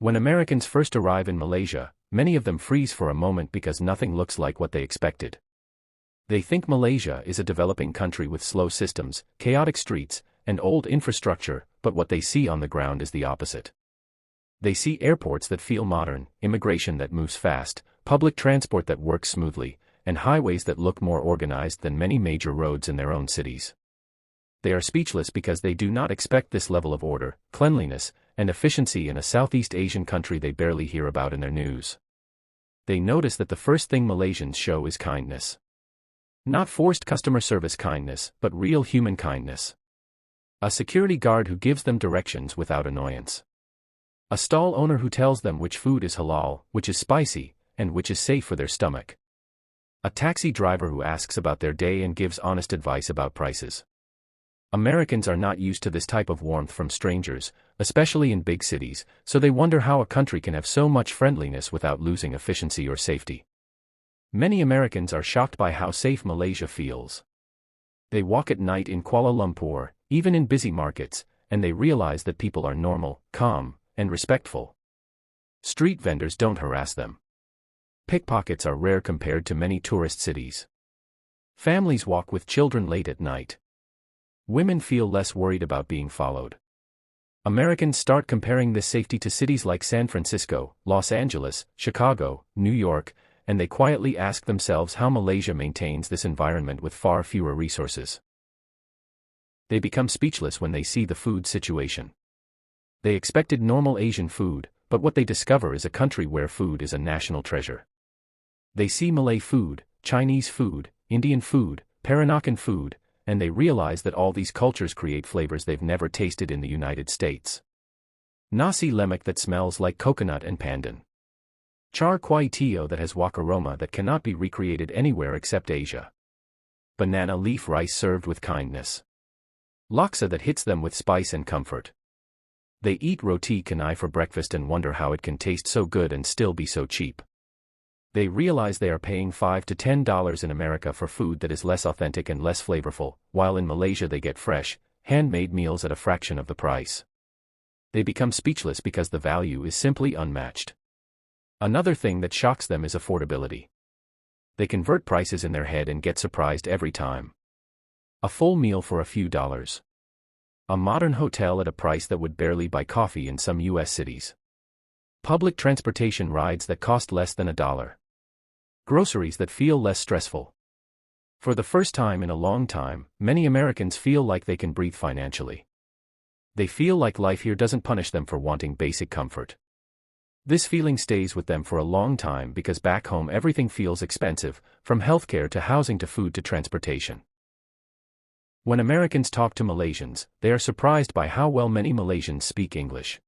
When Americans first arrive in Malaysia, many of them freeze for a moment because nothing looks like what they expected. They think Malaysia is a developing country with slow systems, chaotic streets, and old infrastructure, but what they see on the ground is the opposite. They see airports that feel modern, immigration that moves fast, public transport that works smoothly, and highways that look more organized than many major roads in their own cities. They are speechless because they do not expect this level of order, cleanliness, and efficiency in a Southeast Asian country they barely hear about in their news. They notice that the first thing Malaysians show is kindness. Not forced customer service kindness, but real human kindness. A security guard who gives them directions without annoyance. A stall owner who tells them which food is halal, which is spicy, and which is safe for their stomach. A taxi driver who asks about their day and gives honest advice about prices. Americans are not used to this type of warmth from strangers, especially in big cities, so they wonder how a country can have so much friendliness without losing efficiency or safety. Many Americans are shocked by how safe Malaysia feels. They walk at night in Kuala Lumpur, even in busy markets, and they realize that people are normal, calm, and respectful. Street vendors don't harass them. Pickpockets are rare compared to many tourist cities. Families walk with children late at night. Women feel less worried about being followed. Americans start comparing this safety to cities like San Francisco, Los Angeles, Chicago, New York, and they quietly ask themselves how Malaysia maintains this environment with far fewer resources. They become speechless when they see the food situation. They expected normal Asian food, but what they discover is a country where food is a national treasure. They see Malay food, Chinese food, Indian food, Peranakan food, and they realize that all these cultures create flavors they've never tasted in the United States. Nasi lemak that smells like coconut and pandan. Char kway teow that has wok aroma that cannot be recreated anywhere except Asia. Banana leaf rice served with kindness. Laksa that hits them with spice and comfort. They eat roti canai for breakfast and wonder how it can taste so good and still be so cheap. They realize they are paying $5 to $10 in America for food that is less authentic and less flavorful, while in Malaysia they get fresh, handmade meals at a fraction of the price. They become speechless because the value is simply unmatched. Another thing that shocks them is affordability. They convert prices in their head and get surprised every time. A full meal for a few dollars. A modern hotel at a price that would barely buy coffee in some US cities. Public transportation rides that cost less than $1. Groceries that feel less stressful. For the first time in a long time, many Americans feel like they can breathe financially. They feel like life here doesn't punish them for wanting basic comfort. This feeling stays with them for a long time because back home everything feels expensive, from healthcare to housing to food to transportation. When Americans talk to Malaysians, they are surprised by how well many Malaysians speak English.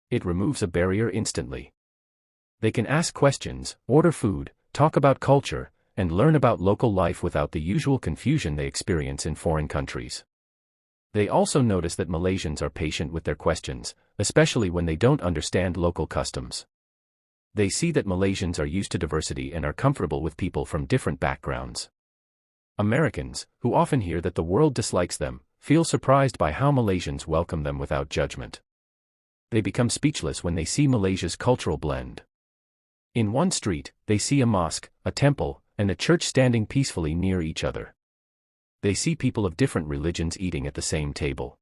It removes a barrier instantly. They can ask questions, order food, talk about culture, and learn about local life without the usual confusion they experience in foreign countries. They also notice that Malaysians are patient with their questions, especially when they don't understand local customs. They see that Malaysians are used to diversity and are comfortable with people from different backgrounds. Americans, who often hear that the world dislikes them, feel surprised by how Malaysians welcome them without judgment. They become speechless when they see Malaysia's cultural blend. In one street, they see a mosque, a temple, and a church standing peacefully near each other. They see people of different religions eating at the same table.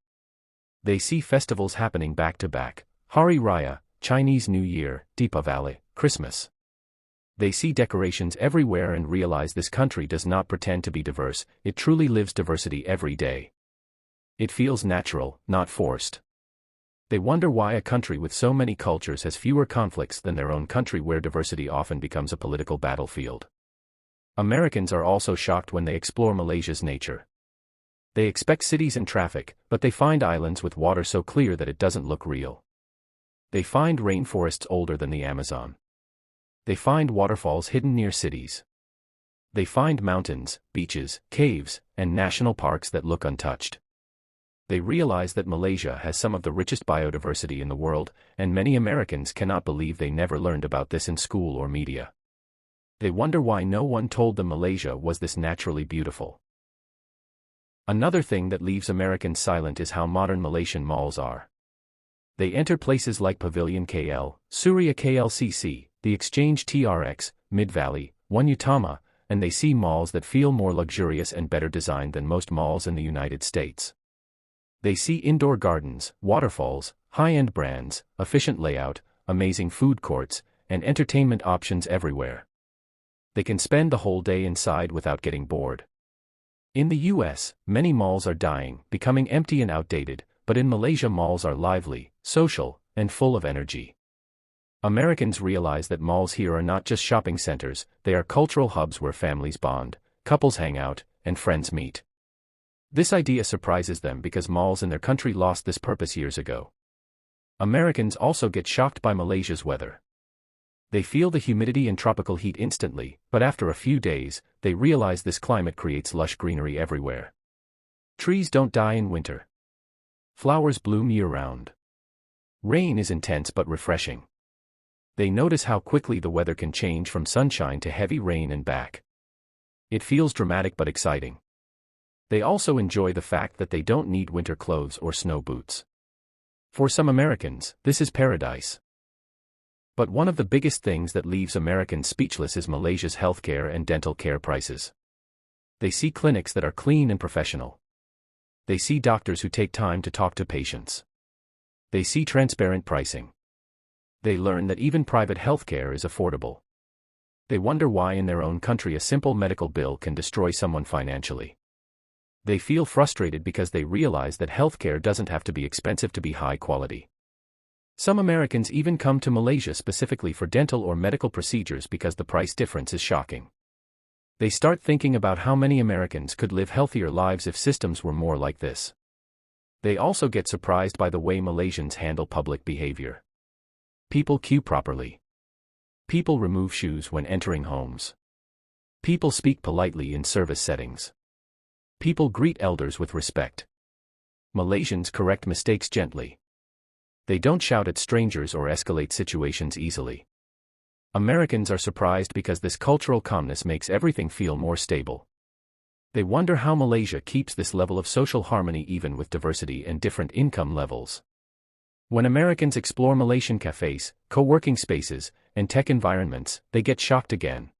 They see festivals happening back to back: Hari Raya, Chinese New Year, Deepavali, Christmas. They see decorations everywhere and realize this country does not pretend to be diverse, it truly lives diversity every day. It feels natural, not forced. They wonder why a country with so many cultures has fewer conflicts than their own country, where diversity often becomes a political battlefield. Americans are also shocked when they explore Malaysia's nature. They expect cities and traffic, but they find islands with water so clear that it doesn't look real. They find rainforests older than the Amazon. They find waterfalls hidden near cities. They find mountains, beaches, caves, and national parks that look untouched. They realize that Malaysia has some of the richest biodiversity in the world, and many Americans cannot believe they never learned about this in school or media. They wonder why no one told them Malaysia was this naturally beautiful. Another thing that leaves Americans silent is how modern Malaysian malls are. They enter places like Pavilion KL, Surya KLCC, the Exchange TRX, Mid-Valley, Wanyutama, and they see malls that feel more luxurious and better designed than most malls in the United States. They see indoor gardens, waterfalls, high-end brands, efficient layout, amazing food courts, and entertainment options everywhere. They can spend the whole day inside without getting bored. In the US, many malls are dying, becoming empty and outdated, but in Malaysia malls are lively, social, and full of energy. Americans realize that malls here are not just shopping centers, they are cultural hubs where families bond, couples hang out, and friends meet. This idea surprises them because malls in their country lost this purpose years ago. Americans also get shocked by Malaysia's weather. They feel the humidity and tropical heat instantly, but after a few days, they realize this climate creates lush greenery everywhere. Trees don't die in winter. Flowers bloom year-round. Rain is intense but refreshing. They notice how quickly the weather can change from sunshine to heavy rain and back. It feels dramatic but exciting. They also enjoy the fact that they don't need winter clothes or snow boots. For some Americans, this is paradise. But one of the biggest things that leaves Americans speechless is Malaysia's healthcare and dental care prices. They see clinics that are clean and professional. They see doctors who take time to talk to patients. They see transparent pricing. They learn that even private healthcare is affordable. They wonder why in their own country a simple medical bill can destroy someone financially. They feel frustrated because they realize that healthcare doesn't have to be expensive to be high quality. Some Americans even come to Malaysia specifically for dental or medical procedures because the price difference is shocking. They start thinking about how many Americans could live healthier lives if systems were more like this. They also get surprised by the way Malaysians handle public behavior. People queue properly. People remove shoes when entering homes. People speak politely in service settings. People greet elders with respect. Malaysians correct mistakes gently. They don't shout at strangers or escalate situations easily. Americans are surprised because this cultural calmness makes everything feel more stable. They wonder how Malaysia keeps this level of social harmony even with diversity and different income levels. When Americans explore Malaysian cafes, co-working spaces, and tech environments, they get shocked again.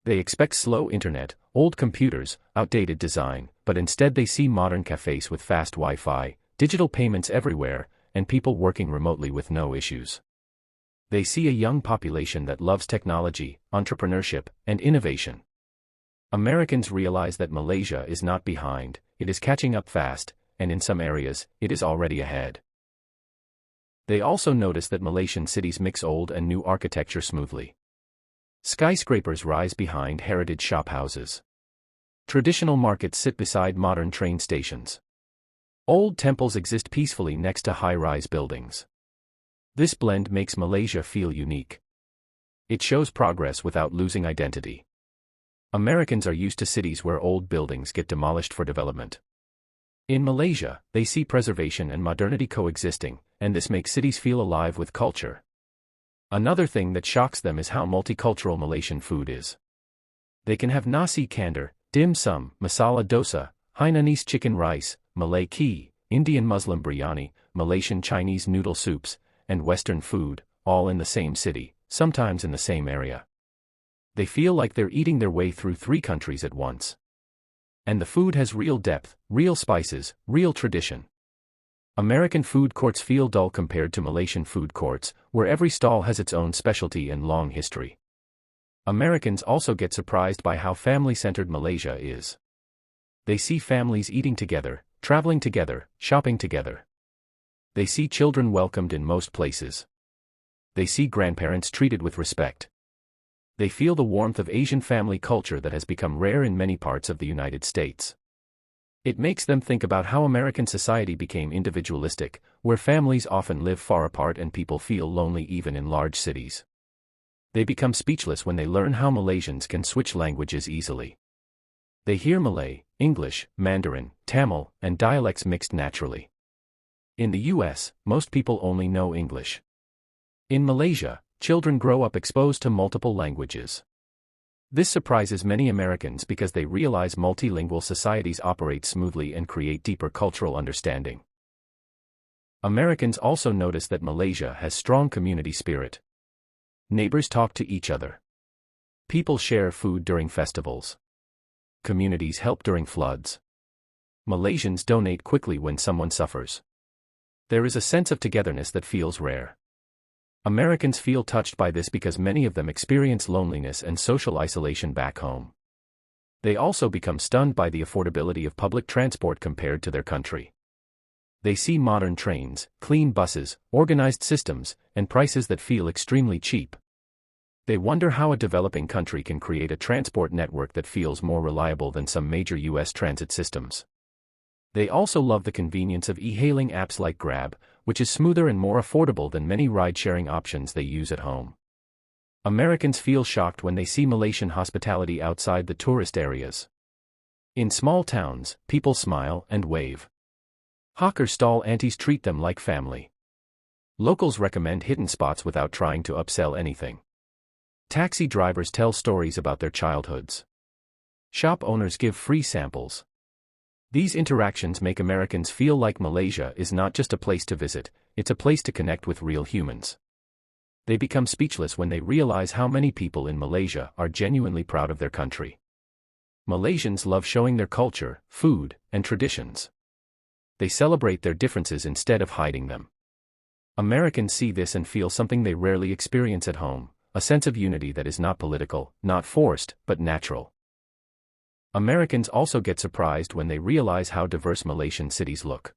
They expect slow internet, old computers, outdated design, but instead they see modern cafes with fast Wi-Fi, digital payments everywhere, and people working remotely with no issues. They see a young population that loves technology, entrepreneurship, and innovation. Americans realize that Malaysia is not behind, it is catching up fast, and in some areas, it is already ahead. They also notice that Malaysian cities mix old and new architecture smoothly. Skyscrapers rise behind heritage shophouses. Traditional markets sit beside modern train stations. Old temples exist peacefully next to high-rise buildings. This blend makes Malaysia feel unique. It shows progress without losing identity. Americans are used to cities where old buildings get demolished for development. In Malaysia, they see preservation and modernity coexisting, and this makes cities feel alive with culture. Another thing that shocks them is how multicultural Malaysian food is. They can have nasi kandar, dim sum, masala dosa, Hainanese chicken rice, Malay kee, Indian Muslim biryani, Malaysian Chinese noodle soups, and Western food, all in the same city, sometimes in the same area. They feel like they're eating their way through 3 countries at once. And the food has real depth, real spices, real tradition. American food courts feel dull compared to Malaysian food courts, where every stall has its own specialty and long history. Americans also get surprised by how family-centered Malaysia is. They see families eating together, traveling together, shopping together. They see children welcomed in most places. They see grandparents treated with respect. They feel the warmth of Asian family culture that has become rare in many parts of the United States. It makes them think about how American society became individualistic, where families often live far apart and people feel lonely even in large cities. They become speechless when they learn how Malaysians can switch languages easily. They hear Malay, English, Mandarin, Tamil, and dialects mixed naturally. In the US, most people only know English. In Malaysia, children grow up exposed to multiple languages. This surprises many Americans because they realize multilingual societies operate smoothly and create deeper cultural understanding. Americans also notice that Malaysia has strong community spirit. Neighbors talk to each other. People share food during festivals. Communities help during floods. Malaysians donate quickly when someone suffers. There is a sense of togetherness that feels rare. Americans feel touched by this because many of them experience loneliness and social isolation back home. They also become stunned by the affordability of public transport compared to their country. They see modern trains, clean buses, organized systems, and prices that feel extremely cheap. They wonder how a developing country can create a transport network that feels more reliable than some major US transit systems. They also love the convenience of e-hailing apps like Grab, which is smoother and more affordable than many ride-sharing options they use at home. Americans feel shocked when they see Malaysian hospitality outside the tourist areas. In small towns, people smile and wave. Hawker stall aunties treat them like family. Locals recommend hidden spots without trying to upsell anything. Taxi drivers tell stories about their childhoods. Shop owners give free samples. These interactions make Americans feel like Malaysia is not just a place to visit, it's a place to connect with real humans. They become speechless when they realize how many people in Malaysia are genuinely proud of their country. Malaysians love showing their culture, food, and traditions. They celebrate their differences instead of hiding them. Americans see this and feel something they rarely experience at home, a sense of unity that is not political, not forced, but natural. Americans also get surprised when they realize how diverse Malaysian cities look.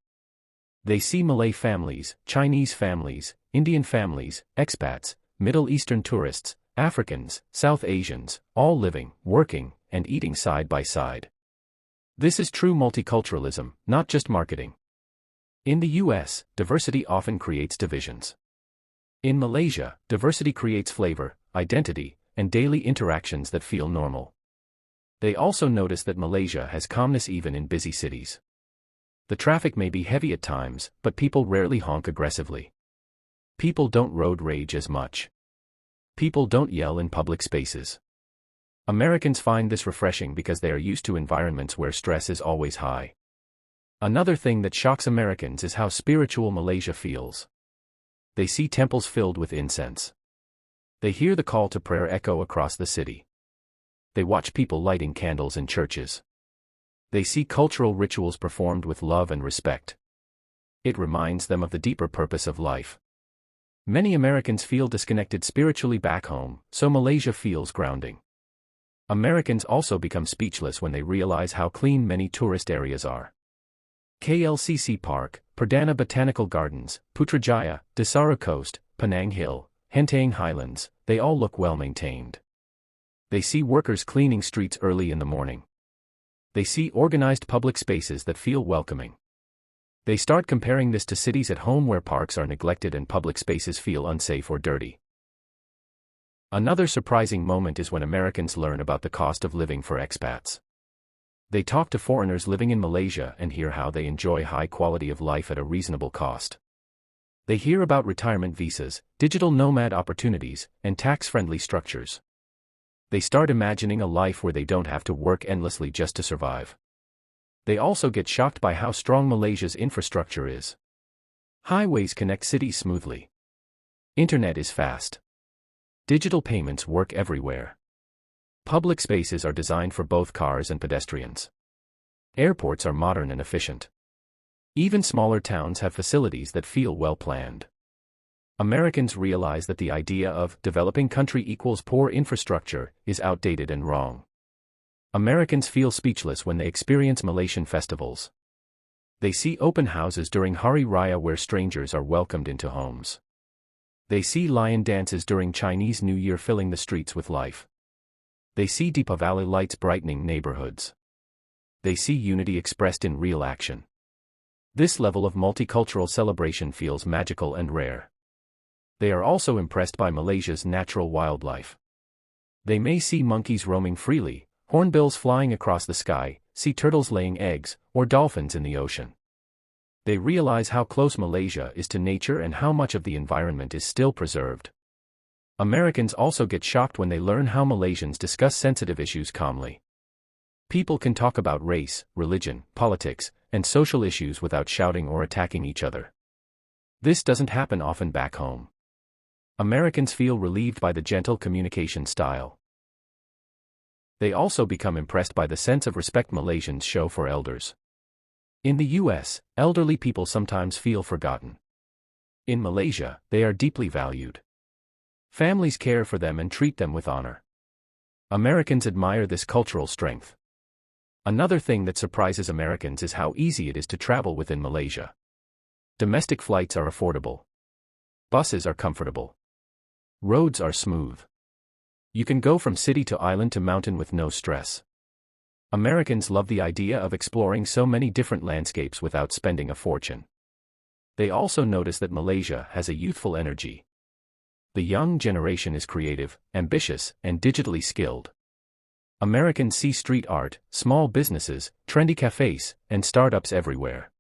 They see Malay families, Chinese families, Indian families, expats, Middle Eastern tourists, Africans, South Asians, all living, working, and eating side by side. This is true multiculturalism, not just marketing. In the US, diversity often creates divisions. In Malaysia, diversity creates flavor, identity, and daily interactions that feel normal. They also notice that Malaysia has calmness even in busy cities. The traffic may be heavy at times, but people rarely honk aggressively. People don't road rage as much. People don't yell in public spaces. Americans find this refreshing because they are used to environments where stress is always high. Another thing that shocks Americans is how spiritual Malaysia feels. They see temples filled with incense. They hear the call to prayer echo across the city. They watch people lighting candles in churches. They see cultural rituals performed with love and respect. It reminds them of the deeper purpose of life. Many Americans feel disconnected spiritually back home, so Malaysia feels grounding. Americans also become speechless when they realize how clean many tourist areas are. KLCC Park, Perdana Botanical Gardens, Putrajaya, Desaru Coast, Penang Hill, Henteng Highlands, they all look well maintained. They see workers cleaning streets early in the morning. They see organized public spaces that feel welcoming. They start comparing this to cities at home where parks are neglected and public spaces feel unsafe or dirty. Another surprising moment is when Americans learn about the cost of living for expats. They talk to foreigners living in Malaysia and hear how they enjoy high quality of life at a reasonable cost. They hear about retirement visas, digital nomad opportunities, and tax-friendly structures. They start imagining a life where they don't have to work endlessly just to survive. They also get shocked by how strong Malaysia's infrastructure is. Highways connect cities smoothly. Internet is fast. Digital payments work everywhere. Public spaces are designed for both cars and pedestrians. Airports are modern and efficient. Even smaller towns have facilities that feel well planned. Americans realize that the idea of developing country equals poor infrastructure is outdated and wrong. Americans feel speechless when they experience Malaysian festivals. They see open houses during Hari Raya where strangers are welcomed into homes. They see lion dances during Chinese New Year filling the streets with life. They see Deepavali lights brightening neighborhoods. They see unity expressed in real action. This level of multicultural celebration feels magical and rare. They are also impressed by Malaysia's natural wildlife. They may see monkeys roaming freely, hornbills flying across the sky, sea turtles laying eggs, or dolphins in the ocean. They realize how close Malaysia is to nature and how much of the environment is still preserved. Americans also get shocked when they learn how Malaysians discuss sensitive issues calmly. People can talk about race, religion, politics, and social issues without shouting or attacking each other. This doesn't happen often back home. Americans feel relieved by the gentle communication style. They also become impressed by the sense of respect Malaysians show for elders. In the US, elderly people sometimes feel forgotten. In Malaysia, they are deeply valued. Families care for them and treat them with honor. Americans admire this cultural strength. Another thing that surprises Americans is how easy it is to travel within Malaysia. Domestic flights are affordable. Buses are comfortable. Roads are smooth. You can go from city to island to mountain with no stress. Americans love the idea of exploring so many different landscapes without spending a fortune. They also notice that Malaysia has a youthful energy. The young generation is creative, ambitious, and digitally skilled. Americans see street art, small businesses, trendy cafes, and startups everywhere.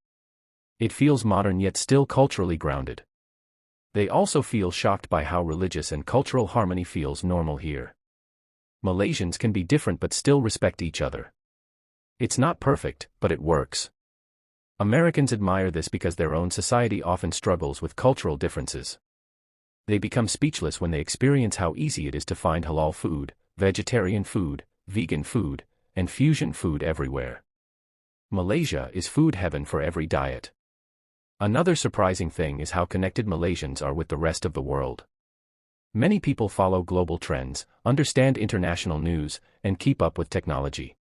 It feels modern yet still culturally grounded. They also feel shocked by how religious and cultural harmony feels normal here. Malaysians can be different but still respect each other. It's not perfect, but it works. Americans admire this because their own society often struggles with cultural differences. They become speechless when they experience how easy it is to find halal food, vegetarian food, vegan food, and fusion food everywhere. Malaysia is food heaven for every diet. Another surprising thing is how connected Malaysians are with the rest of the world. Many people follow global trends, understand international news, and keep up with technology.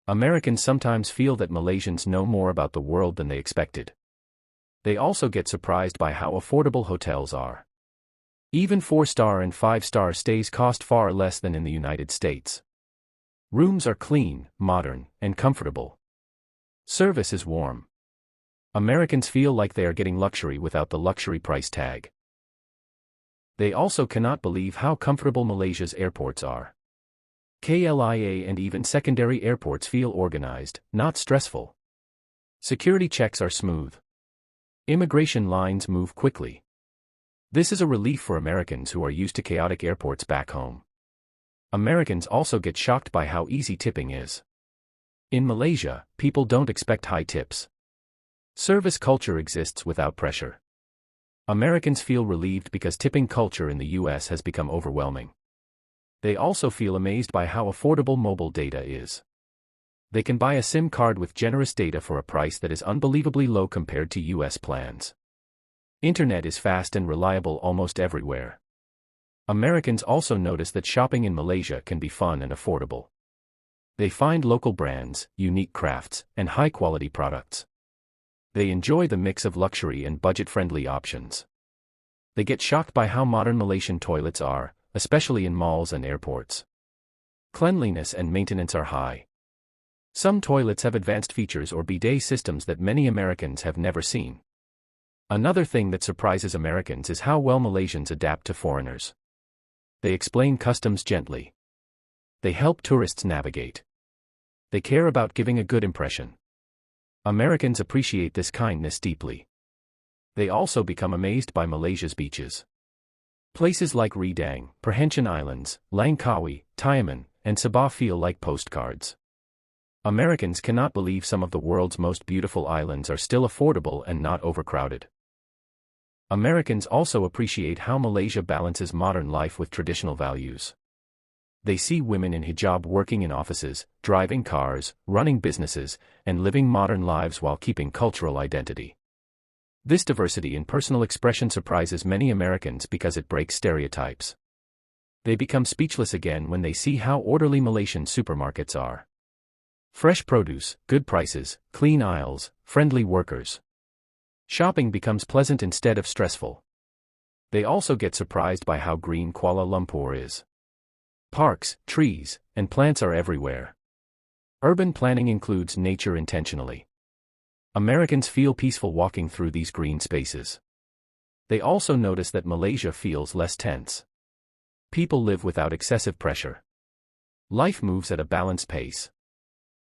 Americans sometimes feel that Malaysians know more about the world than they expected. They also get surprised by how affordable hotels are. Even 4-star and 5-star stays cost far less than in the United States. Rooms are clean, modern, and comfortable. Service is warm. Americans feel like they are getting luxury without the luxury price tag. They also cannot believe how comfortable Malaysia's airports are. KLIA and even secondary airports feel organized, not stressful. Security checks are smooth. Immigration lines move quickly. This is a relief for Americans who are used to chaotic airports back home. Americans also get shocked by how easy tipping is. In Malaysia, people don't expect high tips. Service culture exists without pressure. Americans feel relieved because tipping culture in the US has become overwhelming. They also feel amazed by how affordable mobile data is. They can buy a SIM card with generous data for a price that is unbelievably low compared to US plans. Internet is fast and reliable almost everywhere. Americans also notice that shopping in Malaysia can be fun and affordable. They find local brands, unique crafts, and high-quality products. They enjoy the mix of luxury and budget-friendly options. They get shocked by how modern Malaysian toilets are, especially in malls and airports. Cleanliness and maintenance are high. Some toilets have advanced features or bidet systems that many Americans have never seen. Another thing that surprises Americans is how well Malaysians adapt to foreigners. They explain customs gently. They help tourists navigate. They care about giving a good impression. Americans appreciate this kindness deeply. They also become amazed by Malaysia's beaches. Places like Redang, Perhentian Islands, Langkawi, Tiaman, and Sabah feel like postcards. Americans cannot believe some of the world's most beautiful islands are still affordable and not overcrowded. Americans also appreciate how Malaysia balances modern life with traditional values. They see women in hijab working in offices, driving cars, running businesses, and living modern lives while keeping cultural identity. This diversity in personal expression surprises many Americans because it breaks stereotypes. They become speechless again when they see how orderly Malaysian supermarkets are. Fresh produce, good prices, clean aisles, friendly workers. Shopping becomes pleasant instead of stressful. They also get surprised by how green Kuala Lumpur is. Parks, trees, and plants are everywhere. Urban planning includes nature intentionally. Americans feel peaceful walking through these green spaces. They also notice that Malaysia feels less tense. People live without excessive pressure. Life moves at a balanced pace.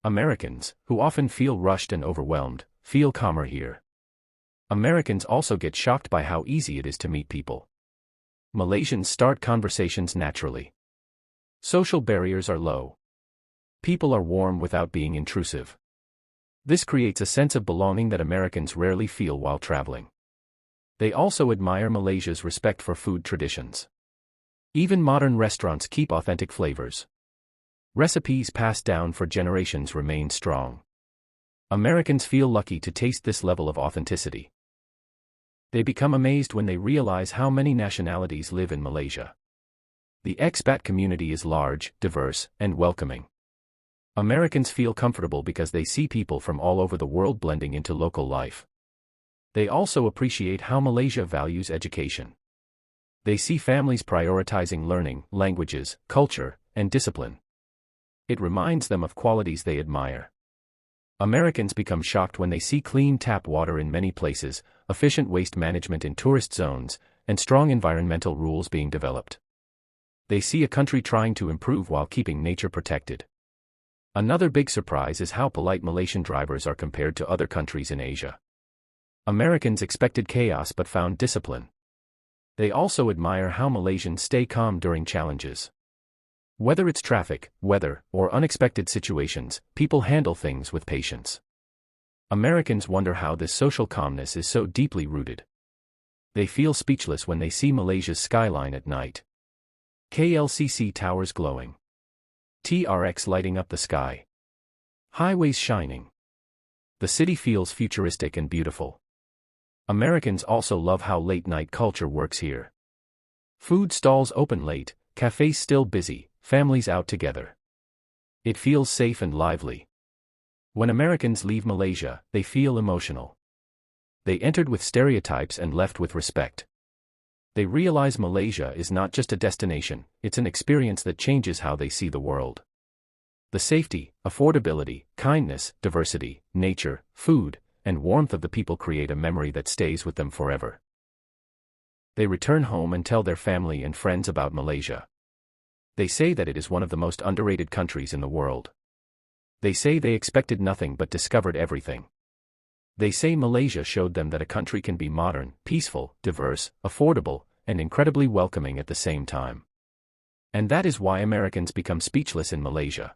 Americans, who often feel rushed and overwhelmed, feel calmer here. Americans also get shocked by how easy it is to meet people. Malaysians start conversations naturally. Social barriers are low. People are warm without being intrusive. This creates a sense of belonging that Americans rarely feel while traveling. They also admire Malaysia's respect for food traditions. Even modern restaurants keep authentic flavors. Recipes passed down for generations remain strong. Americans feel lucky to taste this level of authenticity. They become amazed when they realize how many nationalities live in Malaysia. The expat community is large, diverse, and welcoming. Americans feel comfortable because they see people from all over the world blending into local life. They also appreciate how Malaysia values education. They see families prioritizing learning, languages, culture, and discipline. It reminds them of qualities they admire. Americans become shocked when they see clean tap water in many places, efficient waste management in tourist zones, and strong environmental rules being developed. They see a country trying to improve while keeping nature protected. Another big surprise is how polite Malaysian drivers are compared to other countries in Asia. Americans expected chaos but found discipline. They also admire how Malaysians stay calm during challenges. Whether it's traffic, weather, or unexpected situations, people handle things with patience. Americans wonder how this social calmness is so deeply rooted. They feel speechless when they see Malaysia's skyline at night. KLCC towers glowing. TRX lighting up the sky. Highways shining. The city feels futuristic and beautiful. Americans also love how late-night culture works here. Food stalls open late, cafes still busy, families out together. It feels safe and lively. When Americans leave Malaysia, they feel emotional. They entered with stereotypes and left with respect. They realize Malaysia is not just a destination, it's an experience that changes how they see the world. The safety, affordability, kindness, diversity, nature, food, and warmth of the people create a memory that stays with them forever. They return home and tell their family and friends about Malaysia. They say that it is one of the most underrated countries in the world. They say they expected nothing but discovered everything. They say Malaysia showed them that a country can be modern, peaceful, diverse, affordable, and incredibly welcoming at the same time. And that is why Americans become speechless in Malaysia.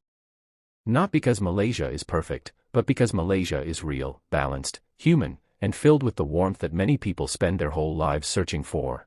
Not because Malaysia is perfect, but because Malaysia is real, balanced, human, and filled with the warmth that many people spend their whole lives searching for.